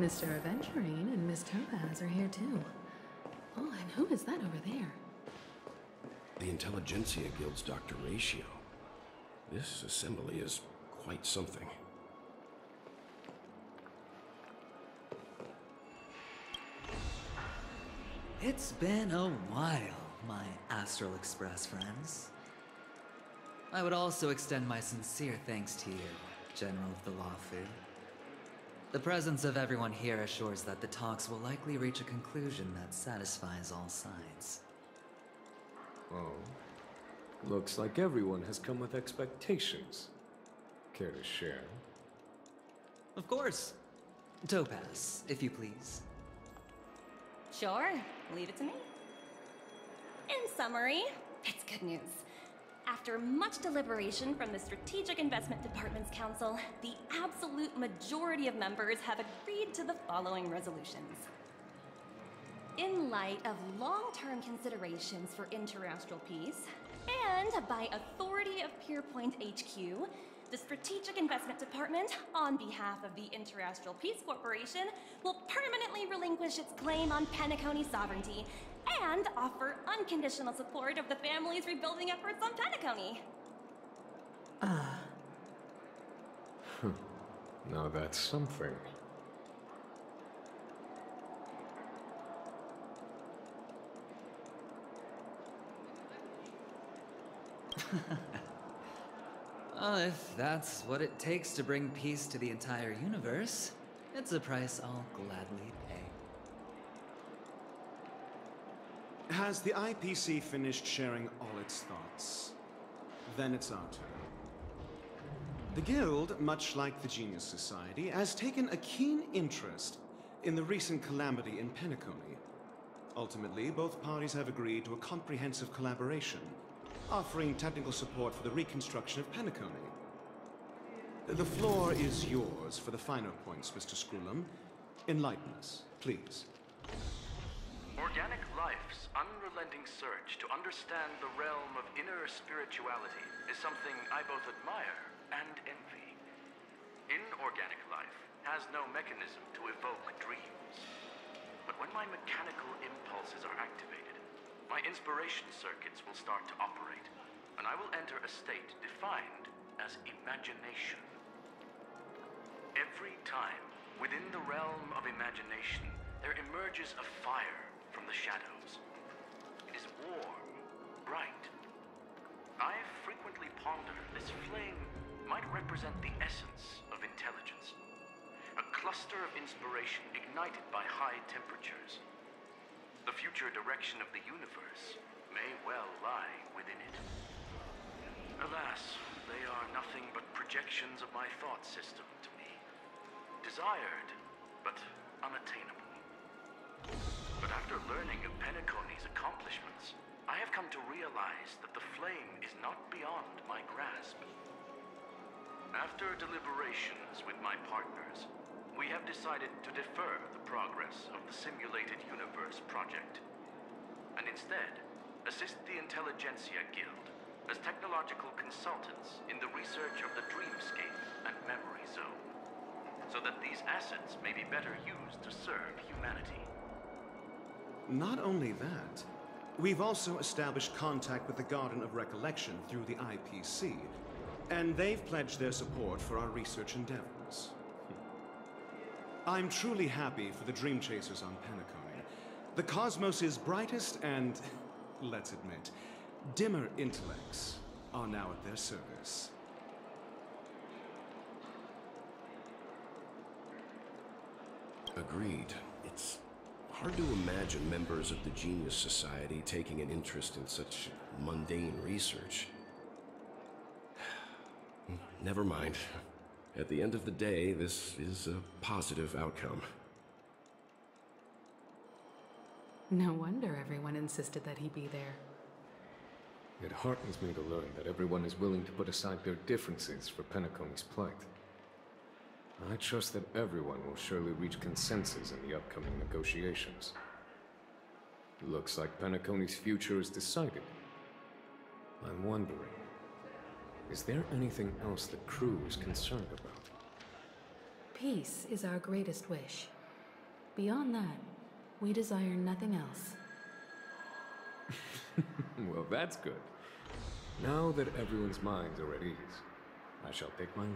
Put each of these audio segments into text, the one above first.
Mr. Aventurine and Miss Topaz are here too. Oh, and who is that over there? The Intelligentsia Guild's Dr. Ratio. This assembly is quite something. It's been a while, my Astral Express friends. I would also extend my sincere thanks to you, General of the Lawfu. The presence of everyone here assures that the talks will likely reach a conclusion that satisfies all sides. Oh. Looks like everyone has come with expectations. Care to share? Of course. Topaz, if you please. Sure, leave it to me. In summary, it's good news. After much deliberation from the Strategic Investment Department's Council, the absolute majority of members have agreed to the following resolutions. In light of long-term considerations for interastral peace, and by authority of Pierpoint HQ, the Strategic Investment Department, on behalf of the Interastral Peace Corporation, will permanently relinquish its claim on Penacony sovereignty and offer unconditional support of the family's rebuilding efforts on Penacony. Now that's something. Well, if that's what it takes to bring peace to the entire universe, it's a price I'll gladly pay. Has the IPC finished sharing all its thoughts? Then it's our turn. The Guild, much like the Genius Society, has taken a keen interest in the recent calamity in Penacony. Ultimately, both parties have agreed to a comprehensive collaboration, offering technical support for the reconstruction of Penacony. The floor is yours for the finer points, Mr. Screwlum. Enlighten us, please. Organic life's unrelenting search to understand the realm of inner spirituality is something I both admire and envy. Inorganic life has no mechanism to evoke dreams. But when my mechanical impulses are activated, my inspiration circuits will start to operate, and I will enter a state defined as imagination. Every time, within the realm of imagination, there emerges a fire from the shadows. It is warm, bright. I frequently ponder this flame might represent the essence of intelligence. A cluster of inspiration ignited by high temperatures. The future direction of the universe may well lie within it. Alas, they are nothing but projections of my thought system to me. Desired, but unattainable. But after learning of Penacony's accomplishments, I have come to realize that the flame is not beyond my grasp. After deliberations with my partners, we have decided to defer the progress of the Simulated Universe project, and instead assist the Intelligentsia Guild as technological consultants in the research of the Dreamscape and Memory Zone, so that these assets may be better used to serve humanity. Not only that, we've also established contact with the Garden of Recollection through the IPC, and they've pledged their support for our research endeavors. I'm truly happy for the Dream Chasers on Penacony. The cosmos' brightest and, let's admit, dimmer intellects are now at their service. Agreed. It's hard to imagine members of the Genius Society taking an interest in such mundane research. Never mind. At the end of the day, this is a positive outcome. No wonder everyone insisted that he be there. It heartens me to learn that everyone is willing to put aside their differences for Penacony's plight. I trust that everyone will surely reach consensus in the upcoming negotiations. Looks like Penacony's future is decided. I'm wondering, is there anything else the crew is concerned about? Peace is our greatest wish. Beyond that, we desire nothing else. Well, that's good. Now that everyone's minds are at ease, I shall take my leave.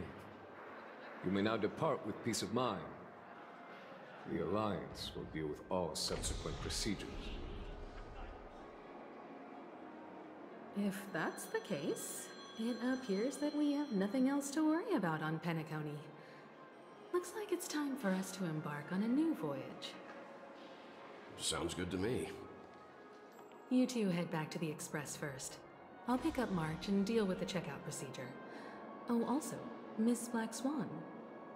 You may now depart with peace of mind. The Alliance will deal with all subsequent procedures. If that's the case, it appears that we have nothing else to worry about on Penacony. Looks like it's time for us to embark on a new voyage. Sounds good to me. You two head back to the Express first. I'll pick up March and deal with the checkout procedure. Oh, also, Miss Black Swan,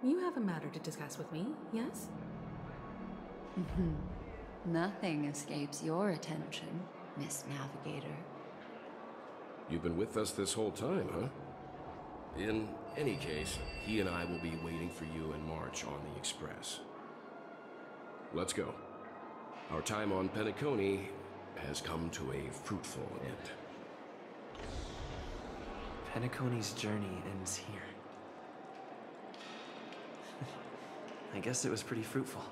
you have a matter to discuss with me, yes? Nothing escapes your attention, Miss Navigator. You've been with us this whole time, huh? In any case, he and I will be waiting for you and March on the Express. Let's go. Our time on Penacony has come to a fruitful end. Penacony's journey ends here. I guess it was pretty fruitful.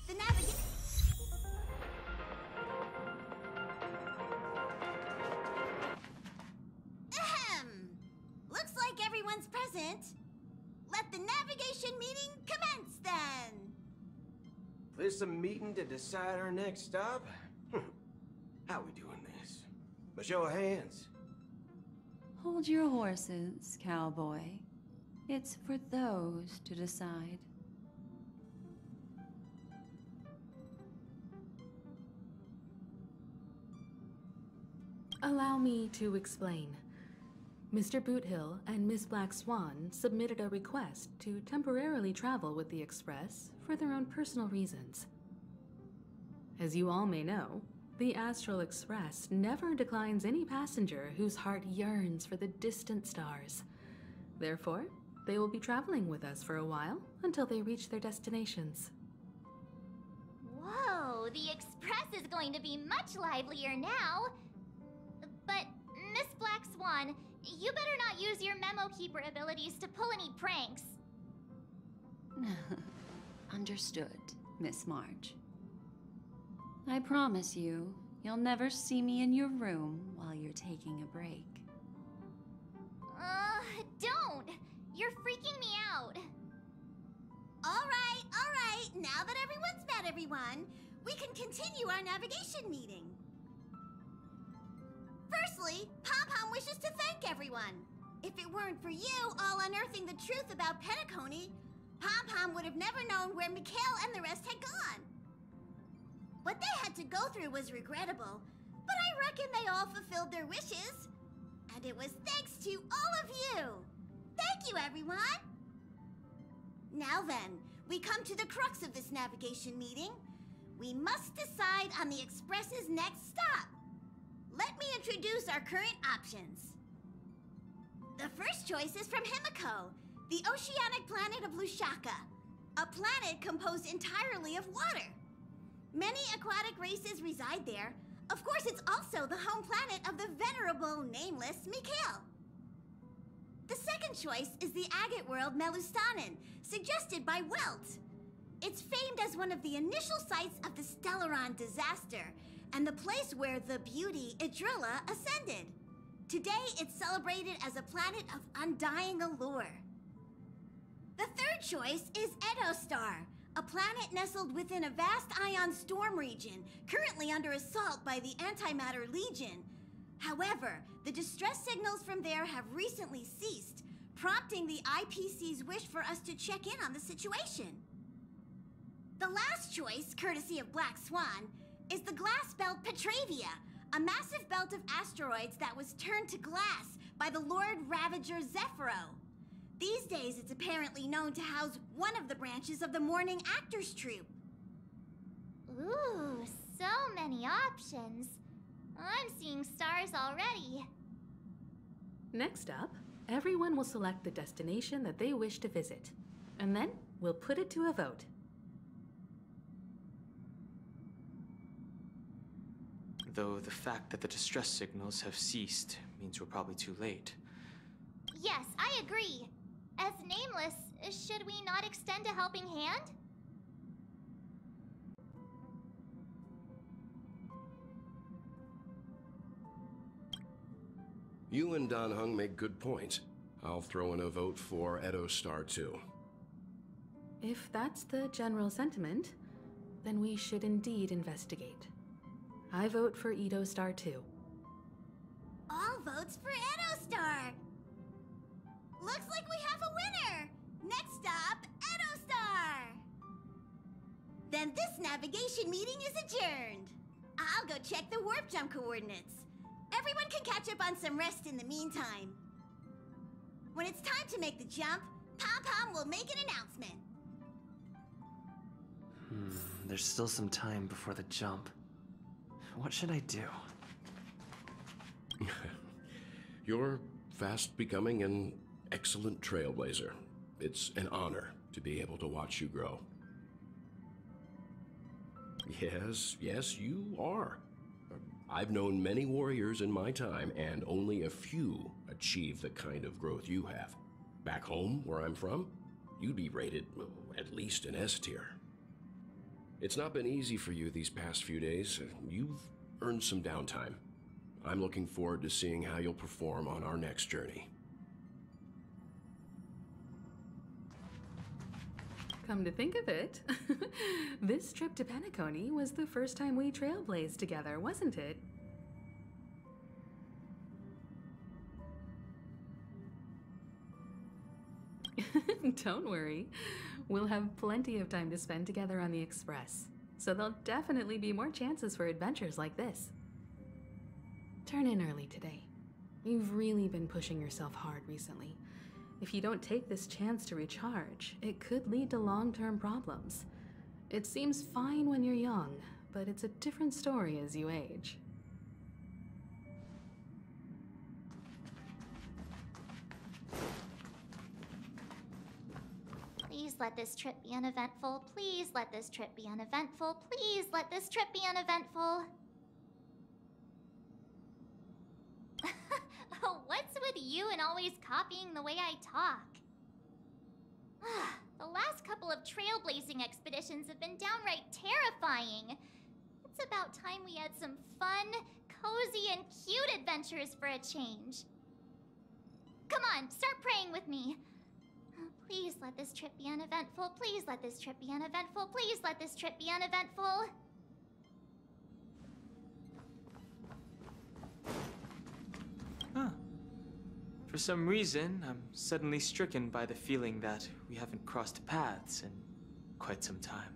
The navigation. Ahem. Looks like everyone's present. Let the navigation meeting commence then. This a meeting to decide our next stop? How we doing this? By show of hands. Hold your horses, cowboy. It's for those to decide. Allow me to explain. Mr. Boothill and Miss Black Swan submitted a request to temporarily travel with the Express for their own personal reasons. As you all may know, the Astral Express never declines any passenger whose heart yearns for the distant stars. Therefore, they will be traveling with us for a while until they reach their destinations. Whoa, the Express is going to be much livelier now. But, Miss Black Swan, you better not use your memo keeper abilities to pull any pranks. Understood, Miss March. I promise you, you'll never see me in your room while you're taking a break. Don't! You're freaking me out. All right. Now that everyone's met everyone, we can continue our navigation meeting. Firstly, Pom-Pom wishes to thank everyone. If it weren't for you all unearthing the truth about Penacony, Pom-Pom would have never known where Mikhail and the rest had gone. What they had to go through was regrettable, but I reckon they all fulfilled their wishes. And it was thanks to all of you. Thank you, everyone. Now then, we come to the crux of this navigation meeting. We must decide on the Express's next stop. Let me introduce our current options. The first choice is from Himiko, the oceanic planet of Lushaka, a planet composed entirely of water. Many aquatic races reside there. Of course, it's also the home planet of the venerable, nameless Mikhail. The second choice is the agate world Melustanen, suggested by Welt. It's famed as one of the initial sites of the Stellaron disaster, and the place where the beauty Idrilla ascended. Today, it's celebrated as a planet of undying allure. The third choice is Edostar, a planet nestled within a vast ion storm region, currently under assault by the Antimatter Legion. However, the distress signals from there have recently ceased, prompting the IPC's wish for us to check in on the situation. The last choice, courtesy of Black Swan, is the glass belt Petravia, a massive belt of asteroids that was turned to glass by the Lord Ravager Zephyro. These days, it's apparently known to house one of the branches of the Morning Actors Troupe. Ooh, so many options. I'm seeing stars already. Next up, everyone will select the destination that they wish to visit, and then we'll put it to a vote. though the fact that the distress signals have ceased means we're probably too late. Yes, I agree. As Nameless, should we not extend a helping hand? You and Dan Heng make good points. I'll throw in a vote for Edo Star too. If that's the general sentiment, then we should indeed investigate. I vote for Edo Star too. All votes for Edo Star. Looks like we have a winner. Next stop, Edo Star. Then this navigation meeting is adjourned. I'll go check the warp jump coordinates. Everyone can catch up on some rest in the meantime. When it's time to make the jump, Pom-Pom will make an announcement. There's still some time before the jump. What should I do? You're fast becoming an excellent trailblazer. It's an honor to be able to watch you grow. Yes, you are. I've known many warriors in my time, and only a few achieve the kind of growth you have. Back home, where I'm from, you'd be rated at least an S tier. It's not been easy for you these past few days. You've earned some downtime. I'm looking forward to seeing how you'll perform on our next journey. Come to think of it, this trip to Penacony was the first time we trailblazed together, wasn't it? Don't worry. We'll have plenty of time to spend together on the Express, so there'll definitely be more chances for adventures like this. Turn in early today. You've really been pushing yourself hard recently. If you don't take this chance to recharge, it could lead to long-term problems. It seems fine when you're young, but it's a different story as you age. Please let this trip be uneventful. Please let this trip be uneventful. Please let this trip be uneventful. What's with you and always copying the way I talk? The last couple of trailblazing expeditions have been downright terrifying. It's about time we had some fun, cozy, and cute adventures for a change. Come on, start praying with me. Please let this trip be uneventful. Please let this trip be uneventful. Please let this trip be uneventful. Huh. For some reason, I'm suddenly stricken by the feeling that we haven't crossed paths in quite some time.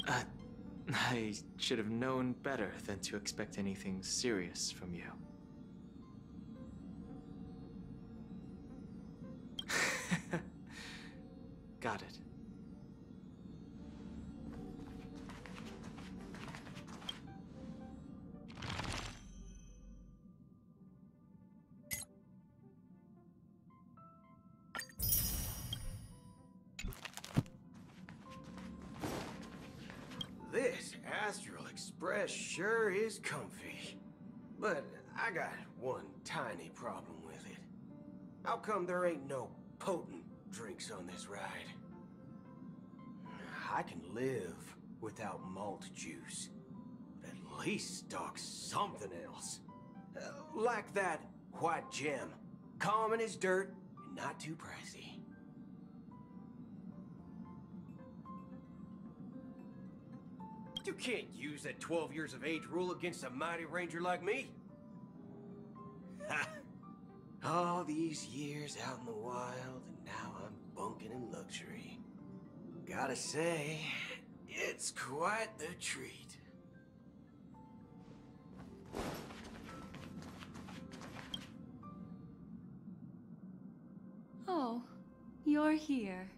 I should have known better than to expect anything serious from you. Got it. This Astral Express sure is comfy. But I got one tiny problem with it. How come there ain't no potent drinks on this ride? I can live without malt juice, but at least stock something else. Like that white gem, common as dirt and not too pricey. You can't use that 12 years of age rule against a mighty ranger like me. Ha! All these years out in the wild, and now I'm bunking in luxury. Gotta say, it's quite the treat. Oh, you're here.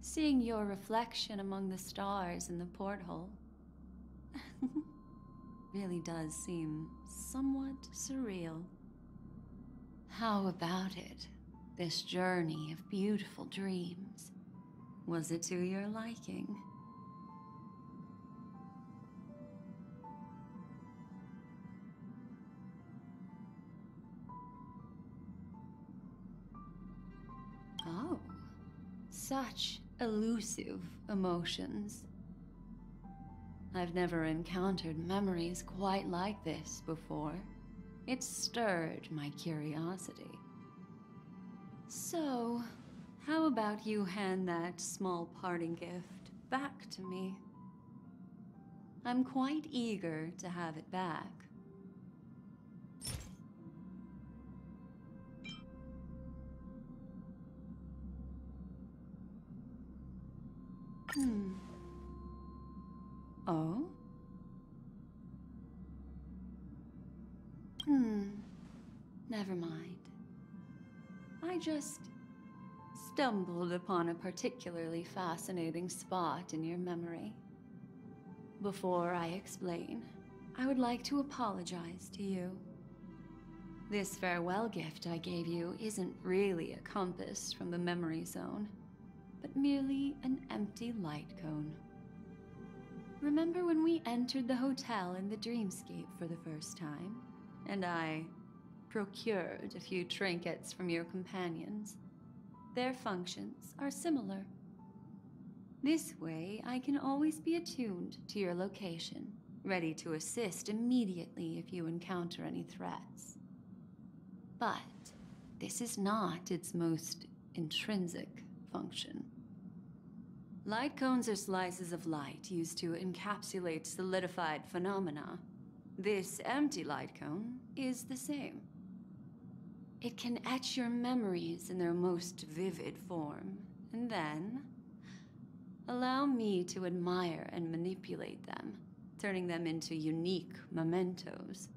Seeing your reflection among the stars in the porthole really does seem somewhat surreal. How about it? This journey of beautiful dreams. Was it to your liking? such elusive emotions. I've never encountered memories quite like this before. It stirred my curiosity. So, how about you hand that small parting gift back to me? I'm quite eager to have it back. Oh? Never mind. I just stumbled upon a particularly fascinating spot in your memory. Before I explain, I would like to apologize to you. This farewell gift I gave you isn't really a compass from the memory zone, but merely an empty light cone. Remember when we entered the hotel in the dreamscape for the first time, and I procured a few trinkets from your companions? Their functions are similar. This way, I can always be attuned to your location, ready to assist immediately if you encounter any threats. But this is not its most intrinsic function. Light cones are slices of light used to encapsulate solidified phenomena. This empty light cone is the same. It can etch your memories in their most vivid form, and then allow me to admire and manipulate them, turning them into unique mementos.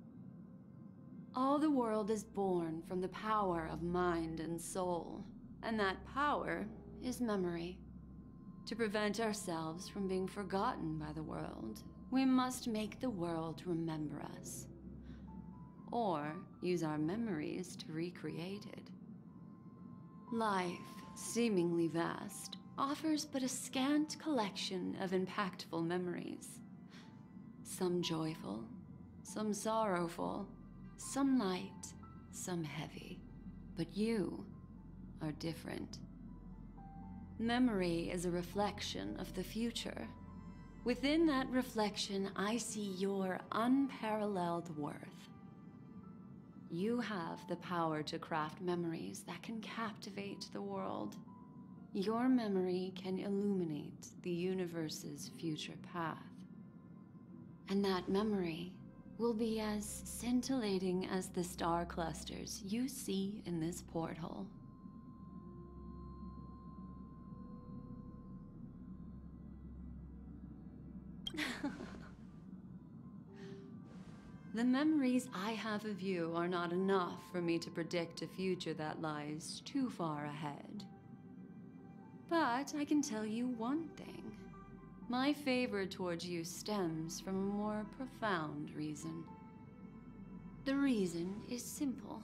All the world is born from the power of mind and soul, and that power is memory. To prevent ourselves from being forgotten by the world, we must make the world remember us, or use our memories to recreate it. Life, seemingly vast, offers but a scant collection of impactful memories. Some joyful, some sorrowful, some light, some heavy. But you are different. Memory is a reflection of the future. Within that reflection, I see your unparalleled worth. You have the power to craft memories that can captivate the world. Your memory can illuminate the universe's future path. And that memory will be as scintillating as the star clusters you see in this porthole. The memories I have of you are not enough for me to predict a future that lies too far ahead. But I can tell you one thing. My favor towards you stems from a more profound reason. The reason is simple.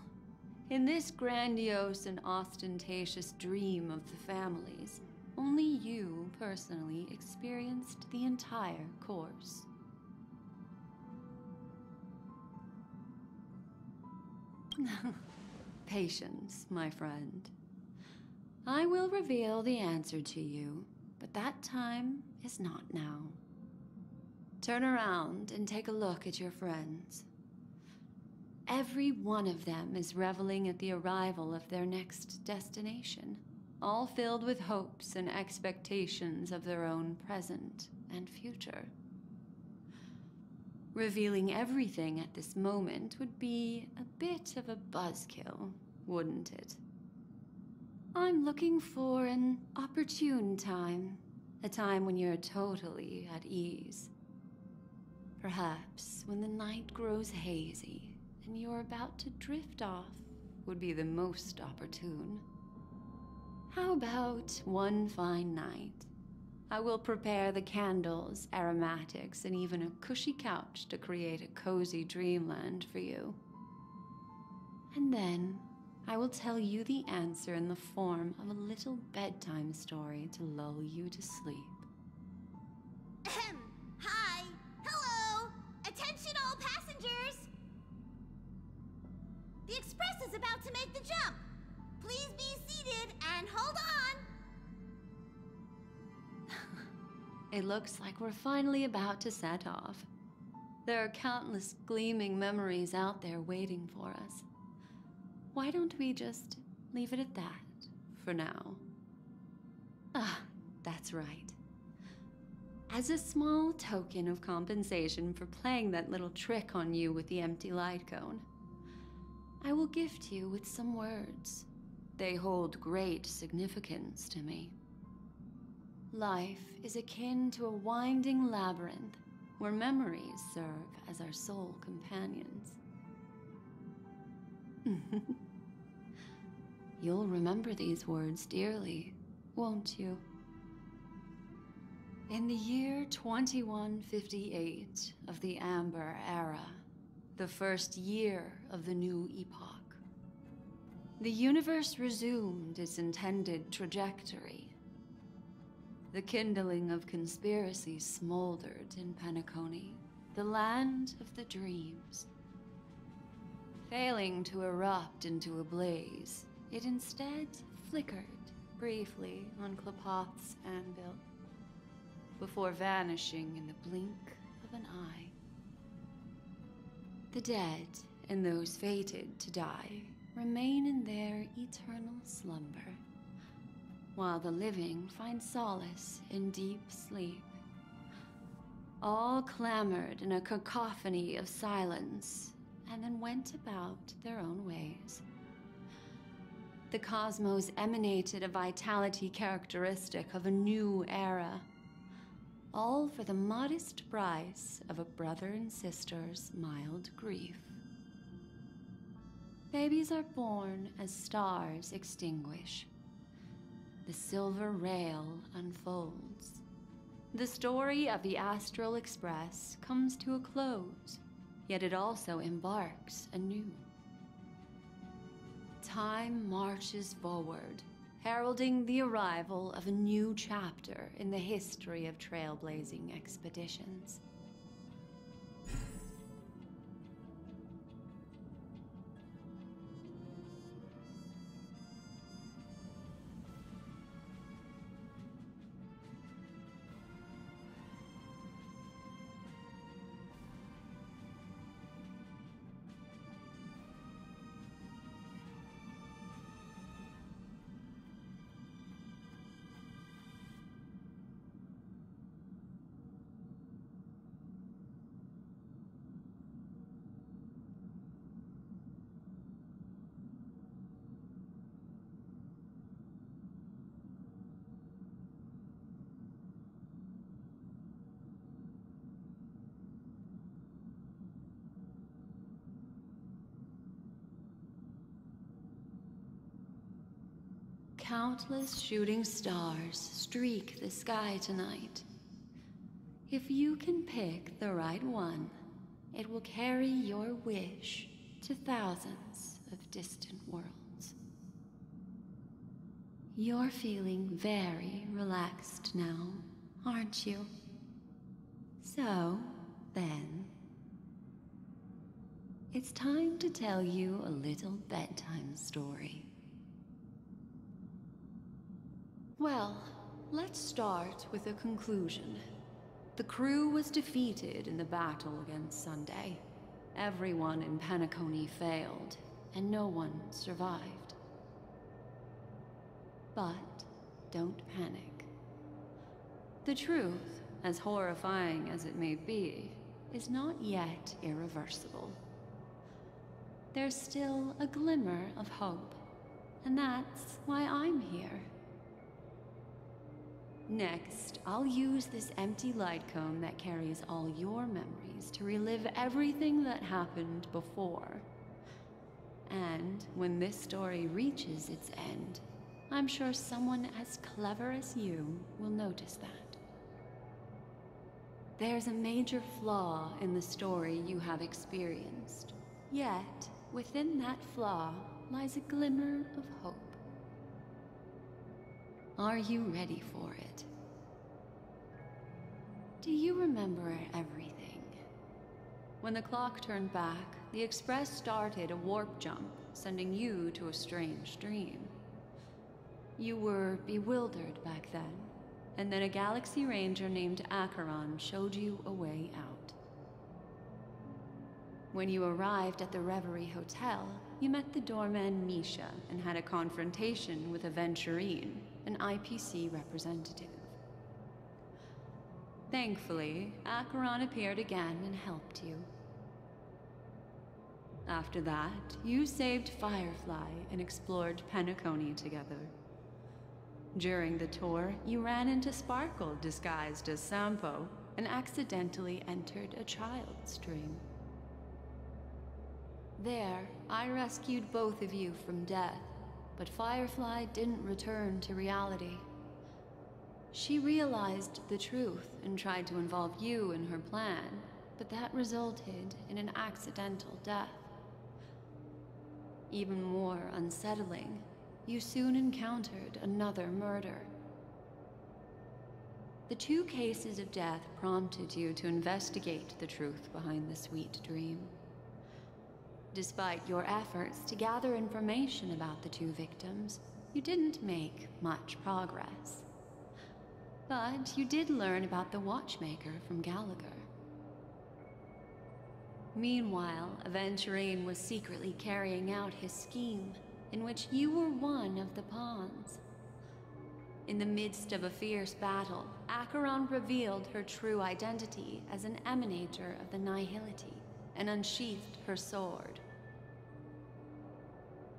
In this grandiose and ostentatious dream of the families, only you personally experienced the entire course. Patience, my friend. I will reveal the answer to you, but that time is not now. Turn around and take a look at your friends. Every one of them is reveling at the arrival of their next destination, all filled with hopes and expectations of their own present and future. Revealing everything at this moment would be a bit of a buzzkill, wouldn't it? I'm looking for an opportune time, a time when you're totally at ease. Perhaps when the night grows hazy and you're about to drift off would be the most opportune. How about one fine night? I will prepare the candles, aromatics, and even a cushy couch to create a cozy dreamland for you. And then I will tell you the answer in the form of a little bedtime story to lull you to sleep. Hi! Hello! Attention all passengers! The express is about to make the jump. Please be seated and hold on. It looks like we're finally about to set off. There are countless gleaming memories out there waiting for us. Why don't we just leave it at that for now? Ah, that's right. As a small token of compensation for playing that little trick on you with the empty light cone, I will gift you with some words. They hold great significance to me. Life is akin to a winding labyrinth where memories serve as our sole companions. You'll remember these words dearly, won't you? In the year 2158 of the Amber Era, the first year of the new epoch, the universe resumed its intended trajectory. The kindling of conspiracy smoldered in Penacony, the land of the dreams. Failing to erupt into a blaze, it instead flickered briefly on Klapoth's anvil, before vanishing in the blink of an eye. The dead and those fated to die remain in their eternal slumber, while the living find solace in deep sleep. All clamored in a cacophony of silence, and then went about their own ways. The cosmos emanated a vitality characteristic of a new era, all for the modest price of a brother and sister's mild grief. Babies are born as stars extinguish. The silver rail unfolds. The story of the Astral Express comes to a close, yet it also embarks anew. Time marches forward, heralding the arrival of a new chapter in the history of trailblazing expeditions. Countless shooting stars streak the sky tonight. If you can pick the right one, it will carry your wish to thousands of distant worlds. You're feeling very relaxed now, aren't you? So, then, it's time to tell you a little bedtime story. Well, let's start with a conclusion. The crew was defeated in the battle against Sunday. Everyone in Penacony failed, and no one survived. But don't panic. The truth, as horrifying as it may be, is not yet irreversible. There's still a glimmer of hope, and that's why I'm here. Next, I'll use this empty light cone that carries all your memories to relive everything that happened before. And when this story reaches its end, I'm sure someone as clever as you will notice that. There's a major flaw in the story you have experienced, yet within that flaw lies a glimmer of hope. Are you ready for it? Do you remember everything? When the clock turned back, the Express started a warp jump, sending you to a strange dream. You were bewildered back then, and then a Galaxy Ranger named Acheron showed you a way out. When you arrived at the Reverie Hotel, you met the doorman Misha and had a confrontation with Aventurine, an IPC representative. Thankfully, Acheron appeared again and helped you. After that, you saved Firefly and explored Penacony together. During the tour, you ran into Sparkle disguised as Sampo and accidentally entered a child's dream. There, I rescued both of you from death, but Firefly didn't return to reality. She realized the truth and tried to involve you in her plan, but that resulted in an accidental death. Even more unsettling, you soon encountered another murder. The 2 cases of death prompted you to investigate the truth behind the sweet dream. Despite your efforts to gather information about the 2 victims, you didn't make much progress. But you did learn about the watchmaker from Gallagher. Meanwhile, Aventurine was secretly carrying out his scheme, in which you were one of the pawns. In the midst of a fierce battle, Acheron revealed her true identity as an emanator of the Nihility and unsheathed her sword.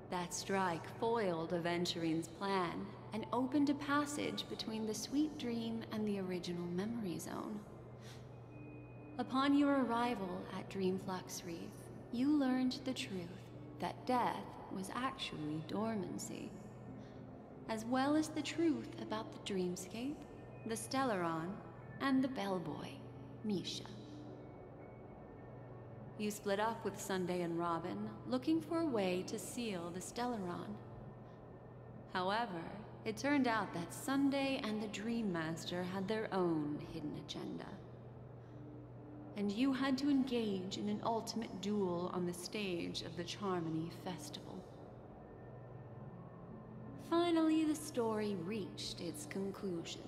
That strike foiled Aventurine's plan and opened a passage between the sweet dream and the original memory zone. Upon your arrival at Dreamflux Reef, you learned the truth that death was actually dormancy, as well as the truth about the dreamscape, the Stellaron, and the bellboy, Misha. You split up with Sunday and Robin, looking for a way to seal the Stellaron. However, it turned out that Sunday and the Dream Master had their own hidden agenda. And you had to engage in an ultimate duel on the stage of the Charmony Festival. Finally, the story reached its conclusion.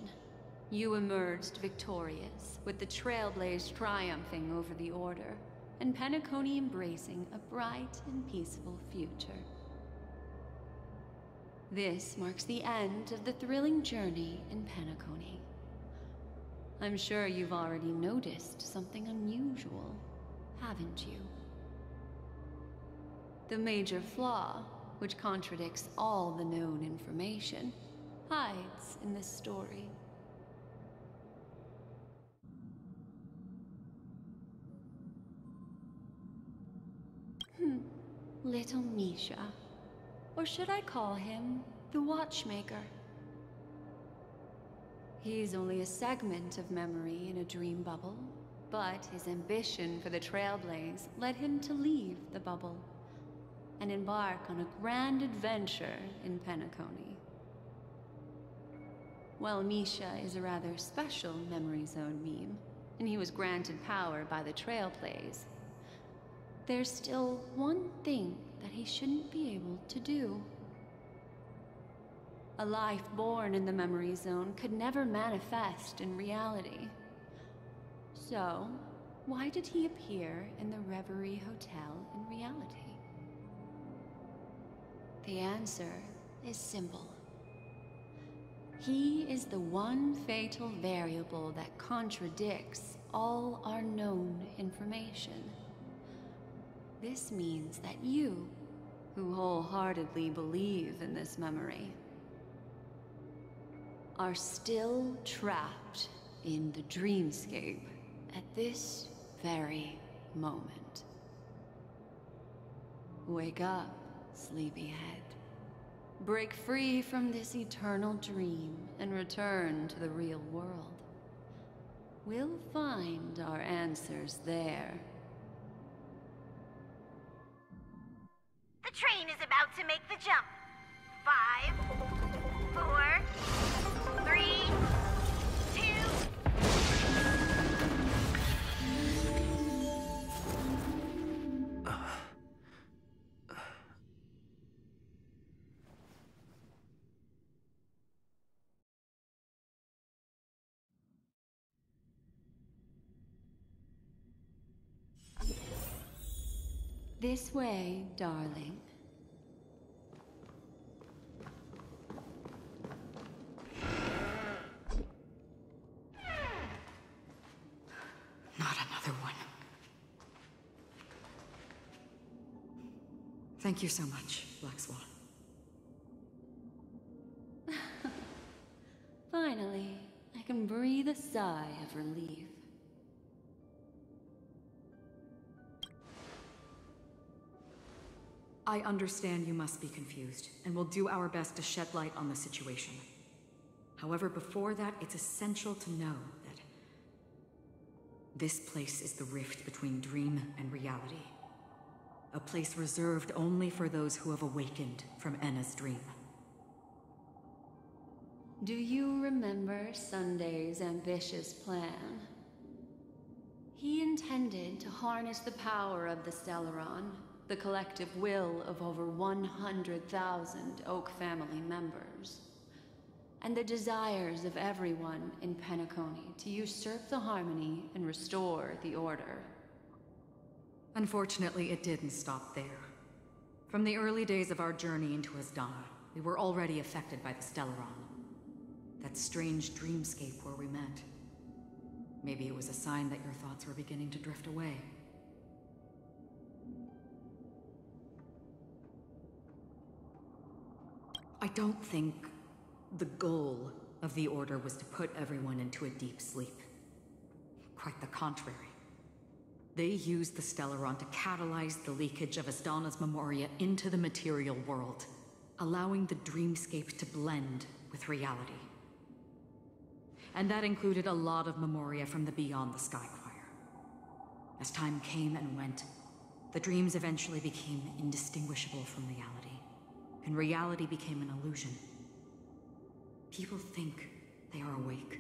You emerged victorious, with the Trailblaze triumphing over the Order, and Penacony embracing a bright and peaceful future. This marks the end of the thrilling journey in Penacony. I'm sure you've already noticed something unusual, haven't you? The major flaw, which contradicts all the known information, hides in this story. Little Misha. Or should I call him the Watchmaker? He's only a segment of memory in a dream bubble, but his ambition for the Trailblaze led him to leave the bubble and embark on a grand adventure in Penacony. While Misha is a rather special memory zone meme, and he was granted power by the Trailblaze, there's still one thing that he shouldn't be able to do. A life born in the memory zone could never manifest in reality. So, why did he appear in the Reverie Hotel in reality? The answer is simple. He is the one fatal variable that contradicts all our known information. This means that you, who wholeheartedly believe in this memory, are still trapped in the dreamscape at this very moment. Wake up, sleepyhead. Break free from this eternal dream and return to the real world. We'll find our answers there. The train is about to make the jump. 5, 4, 3, This way, darling. Not another one. Thank you so much, Black Swan. Finally, I can breathe a sigh of relief. I understand you must be confused, and will do our best to shed light on the situation. However, before that, it's essential to know that this place is the rift between dream and reality. A place reserved only for those who have awakened from Enna's dream. Do you remember Sunday's ambitious plan? He intended to harness the power of the Stellaron, the collective will of over 100,000 Oak family members, and the desires of everyone in Penacony to usurp the harmony and restore the order. Unfortunately, it didn't stop there. From the early days of our journey into Asdana, we were already affected by the Stellaron. That strange dreamscape where we met. Maybe it was a sign that your thoughts were beginning to drift away. I don't think the goal of the Order was to put everyone into a deep sleep. Quite the contrary. They used the Stellaron to catalyze the leakage of Asdana's memoria into the material world, allowing the dreamscape to blend with reality. And that included a lot of memoria from the Beyond the Sky Choir. As time came and went, the dreams eventually became indistinguishable from reality, and reality became an illusion. People think they are awake,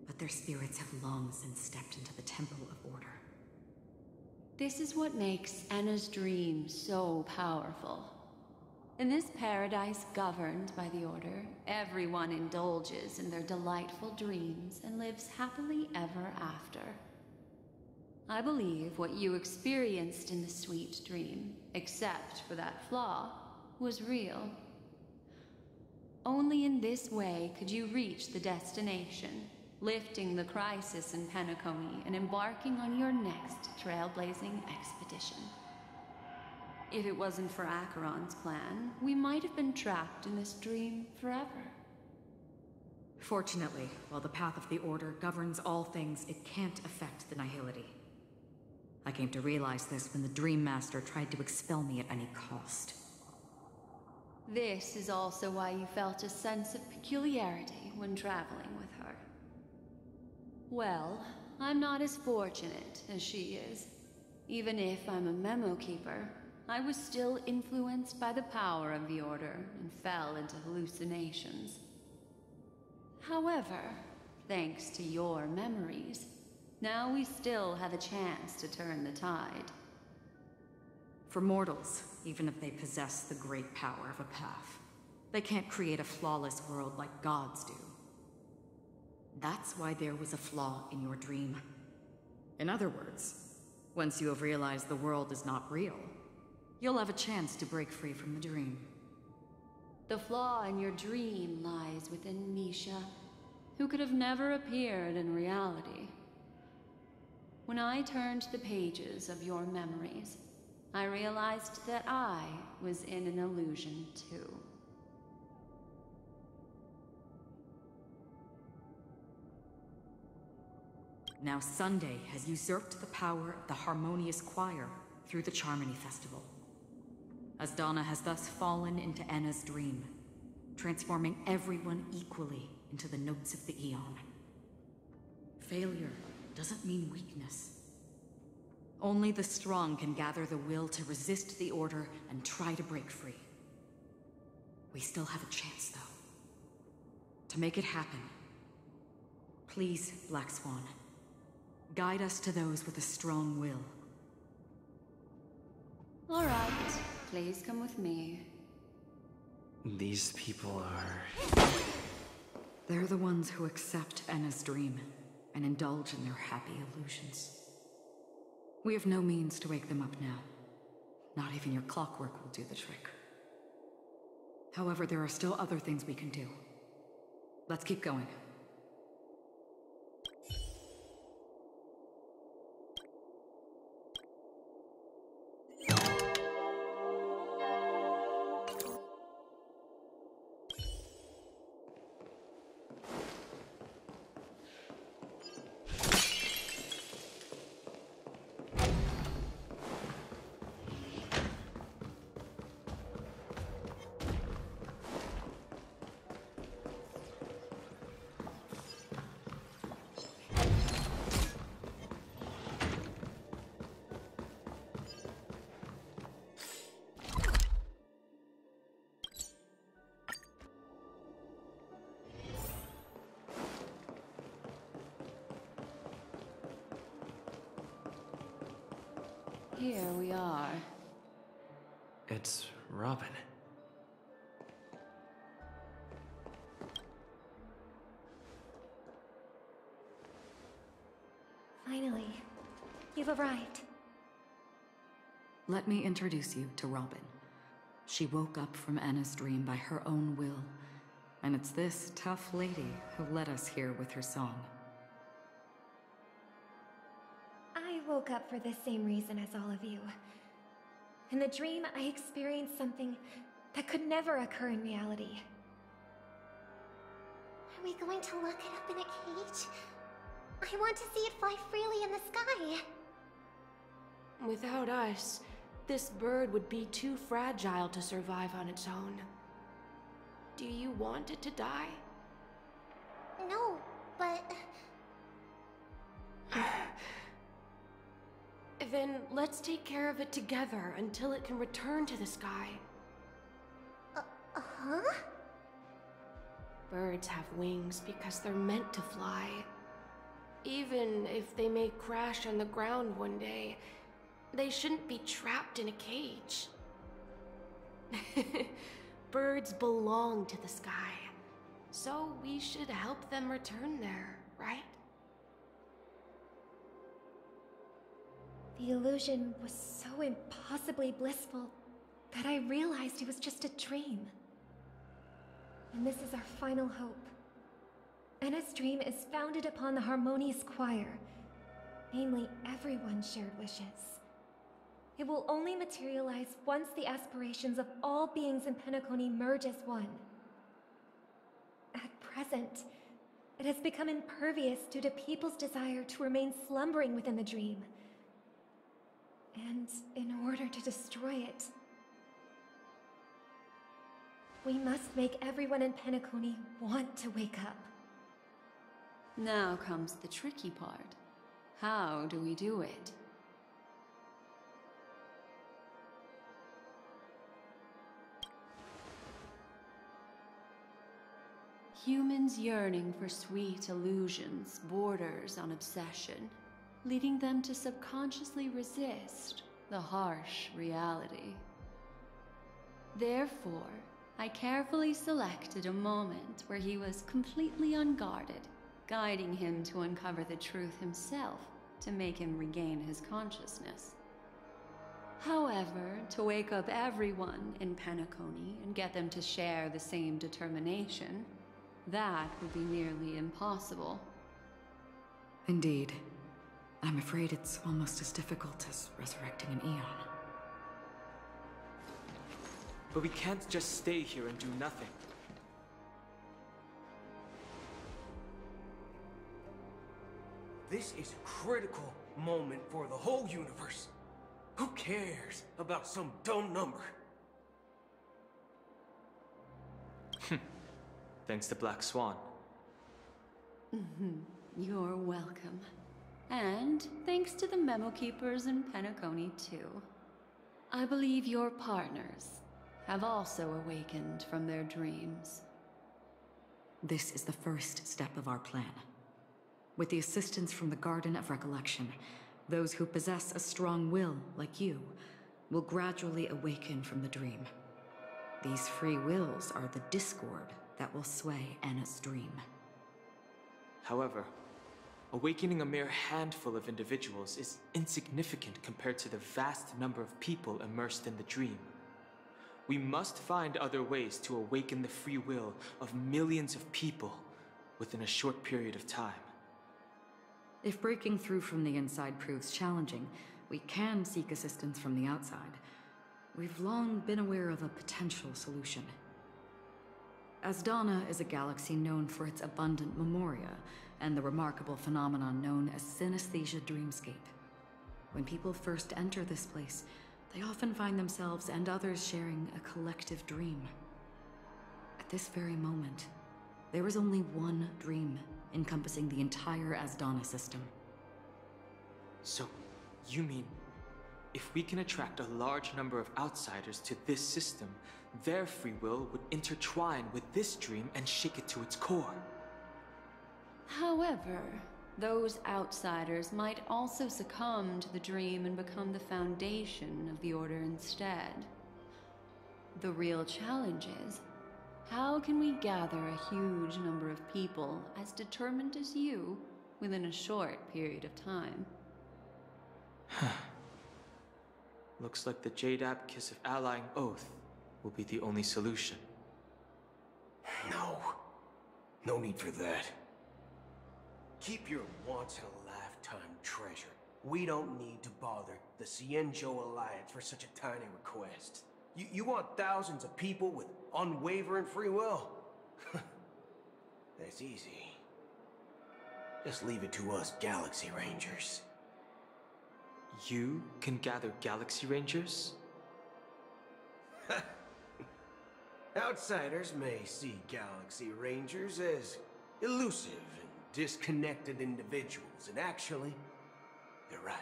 but their spirits have long since stepped into the Temple of Order. This is what makes Enna's dream so powerful. In this paradise governed by the Order, everyone indulges in their delightful dreams and lives happily ever after. I believe what you experienced in the sweet dream, except for that flaw, was real. Only in this way could you reach the destination, lifting the crisis in Penacony and embarking on your next trailblazing expedition. If it wasn't for Acheron's plan, we might have been trapped in this dream forever. Fortunately, while the path of the Order governs all things, it can't affect the Nihility. I came to realize this when the Dream Master tried to expel me at any cost. This is also why you felt a sense of peculiarity when traveling with her. Well, I'm not as fortunate as she is. Even if I'm a memo keeper, I was still influenced by the power of the Order and fell into hallucinations. However, thanks to your memories, now we still have a chance to turn the tide. For mortals, even if they possess the great power of a path, they can't create a flawless world like gods do. That's why there was a flaw in your dream. In other words, once you have realized the world is not real, you'll have a chance to break free from the dream. The flaw in your dream lies within Misha, who could have never appeared in reality. When I turned the pages of your memories, I realized that I was in an illusion too. Now Sunday has usurped the power of the Harmonious Choir through the Charmony Festival. Asdana has thus fallen into Enna's dream, transforming everyone equally into the notes of the Aeon. Failure doesn't mean weakness. Only the strong can gather the will to resist the Order and try to break free. We still have a chance, though. To make it happen, please, Black Swan, guide us to those with a strong will. All right, please come with me. These people are... They're the ones who accept Enna's dream and indulge in their happy illusions. We have no means to wake them up now, Not even your clockwork will do the trick. However, there are still other things we can do. Let's keep going. Here we are. It's Robin. Finally, you've arrived. Let me introduce you to Robin. She woke up from Anna's dream by her own will, and it's this tough lady who led us here with her song. I woke up for the same reason as all of you. In the dream, I experienced something that could never occur in reality. Are we going to lock it up in a cage? I want to see it fly freely in the sky. Without us, this bird would be too fragile to survive on its own. Do you want it to die? No, but... Then let's take care of it together until it can return to the sky. Huh? Birds have wings because they're meant to fly. Even if they may crash on the ground one day, they shouldn't be trapped in a cage. Birds belong to the sky, so we should help them return there, right? The illusion was so impossibly blissful that I realized it was just a dream. And this is our final hope. Anna's dream is founded upon the harmonious choir, namely everyone's shared wishes. It will only materialize once the aspirations of all beings in Penacony merge as one. At present, it has become impervious due to people's desire to remain slumbering within the dream. And in order to destroy it, we must make everyone in Penacony want to wake up. Now comes the tricky part. How do we do it? Humans yearning for sweet illusions borders on obsession, leading them to subconsciously resist the harsh reality. Therefore, I carefully selected a moment where he was completely unguarded, guiding him to uncover the truth himself to make him regain his consciousness. However, to wake up everyone in Penacony and get them to share the same determination, that would be nearly impossible. Indeed. I'm afraid it's almost as difficult as resurrecting an Eon. But we can't just stay here and do nothing. This is a critical moment for the whole universe. Who cares about some dumb number? Thanks to Black Swan. You're welcome. And thanks to the memo keepers in Penacony, too. I believe your partners have also awakened from their dreams. This is the first step of our plan. With the assistance from the Garden of Recollection, those who possess a strong will, like you, will gradually awaken from the dream. These free wills are the discord that will sway Anna's dream. However, Awakening a mere handful of individuals is insignificant compared to the vast number of people immersed in the dream. We must find other ways to awaken the free will of millions of people within a short period of time. If breaking through from the inside proves challenging, we can seek assistance from the outside. We've long been aware of a potential solution. Asdana is a galaxy known for its abundant memoria and the remarkable phenomenon known as synesthesia dreamscape. When people first enter this place, they often find themselves and others sharing a collective dream. At this very moment, there is only one dream encompassing the entire Asdana system. So, you mean, if we can attract a large number of outsiders to this system, their free will would intertwine with this dream and shake it to its core? However, those outsiders might also succumb to the dream and become the foundation of the Order instead. The real challenge is, how can we gather a huge number of people as determined as you within a short period of time? Looks like the Jade Abacus of Allying Oath will be the only solution. No need for that. Keep your once-in-a-lifetime treasure. We don't need to bother the Cienjo Alliance for such a tiny request. You want thousands of people with unwavering free will? That's easy. Just leave it to us Galaxy Rangers. You can gather Galaxy Rangers? Outsiders may see Galaxy Rangers as elusive and disconnected individuals, and actually, they're right.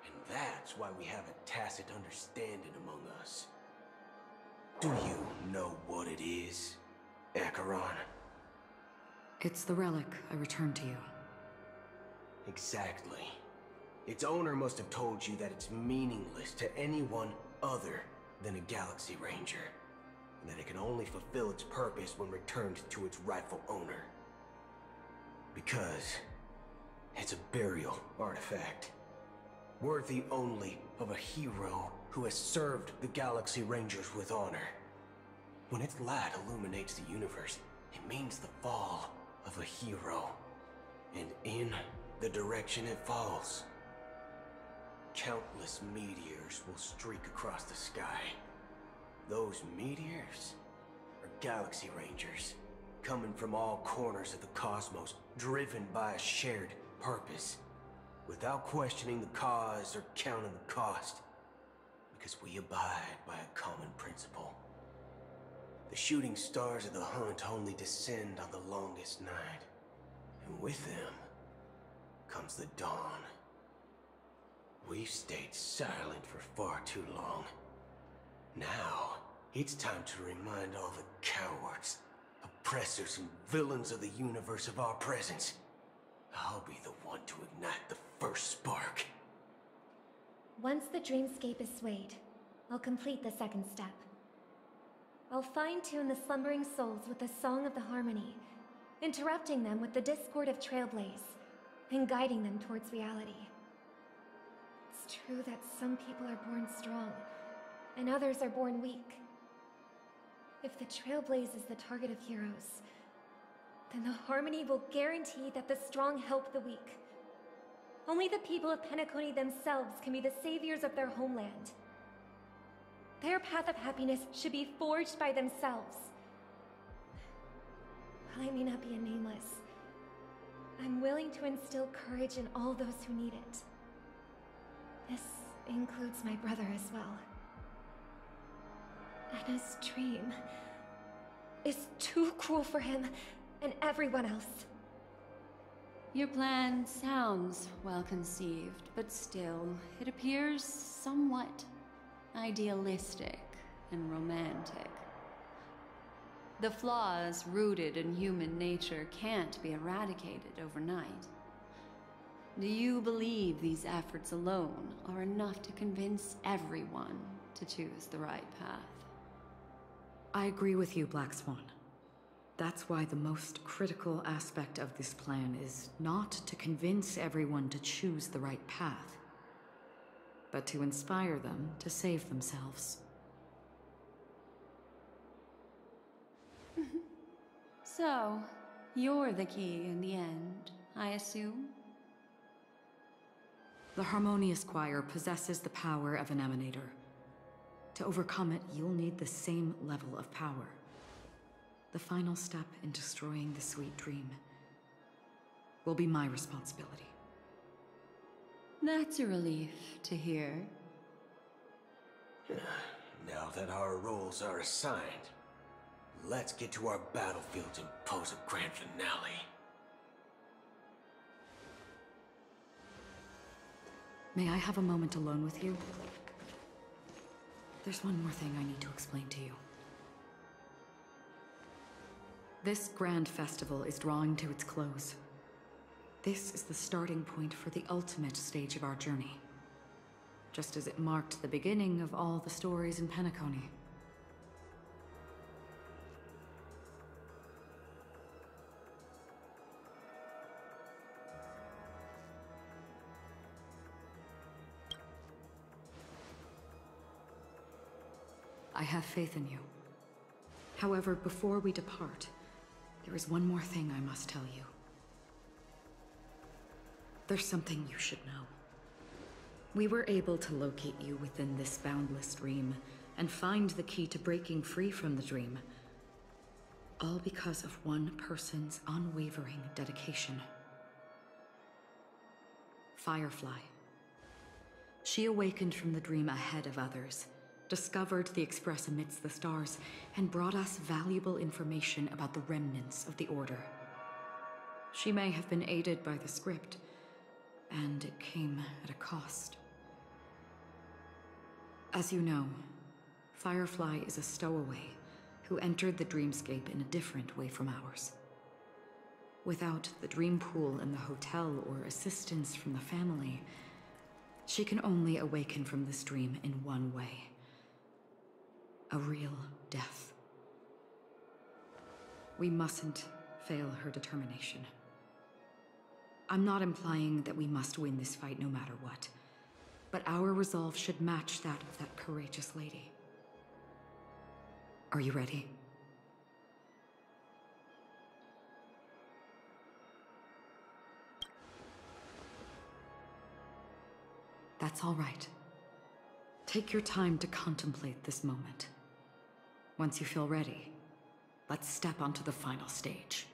And that's why we have a tacit understanding among us. Do you know what it is, Acheron? It's the relic I returned to you. Exactly. Its owner must have told you that it's meaningless to anyone other than a Galaxy Ranger, and that it can only fulfill its purpose when returned to its rightful owner. Because it's a burial artifact, worthy only of a hero who has served the Galaxy Rangers with honor. When its light illuminates the universe, it means the fall of a hero, and in the direction it falls, countless meteors will streak across the sky. Those meteors are Galaxy Rangers, coming from all corners of the cosmos, driven by a shared purpose, without questioning the cause or counting the cost, because we abide by a common principle. The shooting stars of the hunt only descend on the longest night, and with them comes the dawn. We've stayed silent for far too long. Now, it's time to remind all the cowards, oppressors, and villains of the universe of our presence. I'll be the one to ignite the first spark. Once the dreamscape is swayed, I'll complete the second step. I'll fine-tune the slumbering souls with the Song of the Harmony, interrupting them with the discord of Trailblaze, and guiding them towards reality. It's true that some people are born strong, and others are born weak. If the Trailblaze is the target of heroes, then the Harmony will guarantee that the strong help the weak. Only the people of Penacony themselves can be the saviors of their homeland. Their path of happiness should be forged by themselves. While I may not be a nameless, I'm willing to instill courage in all those who need it. This includes my brother as well. Anna's dream is too cruel for him and everyone else. Your plan sounds well conceived, but still, it appears somewhat idealistic and romantic. The flaws rooted in human nature can't be eradicated overnight. Do you believe these efforts alone are enough to convince everyone to choose the right path? I agree with you, Black Swan. That's why the most critical aspect of this plan is not to convince everyone to choose the right path, but to inspire them to save themselves. So, you're the key in the end, I assume? The Harmonious Choir possesses the power of an emanator. To overcome it, you'll need the same level of power. The final step in destroying the sweet dream will be my responsibility. That's a relief to hear. Now that our roles are assigned, let's get to our battlefields and pose a grand finale. May I have a moment alone with you? There's one more thing I need to explain to you. This grand festival is drawing to its close. This is the starting point for the ultimate stage of our journey, just as it marked the beginning of all the stories in Penacony. I have faith in you. However, before we depart, there is one more thing I must tell you. There's something you should know. We were able to locate you within this boundless dream and find the key to breaking free from the dream. All because of one person's unwavering dedication. Firefly. She awakened from the dream ahead of others, discovered the Express amidst the stars, and brought us valuable information about the remnants of the Order. She may have been aided by the script, and it came at a cost. As you know, Firefly is a stowaway who entered the dreamscape in a different way from ours. Without the dream pool in the hotel or assistance from the family, she can only awaken from this dream in one way. A real death. We mustn't fail her determination. I'm not implying that we must win this fight no matter what, but our resolve should match that of that courageous lady. Are you ready? That's all right. Take your time to contemplate this moment. Once you feel ready, let's step onto the final stage.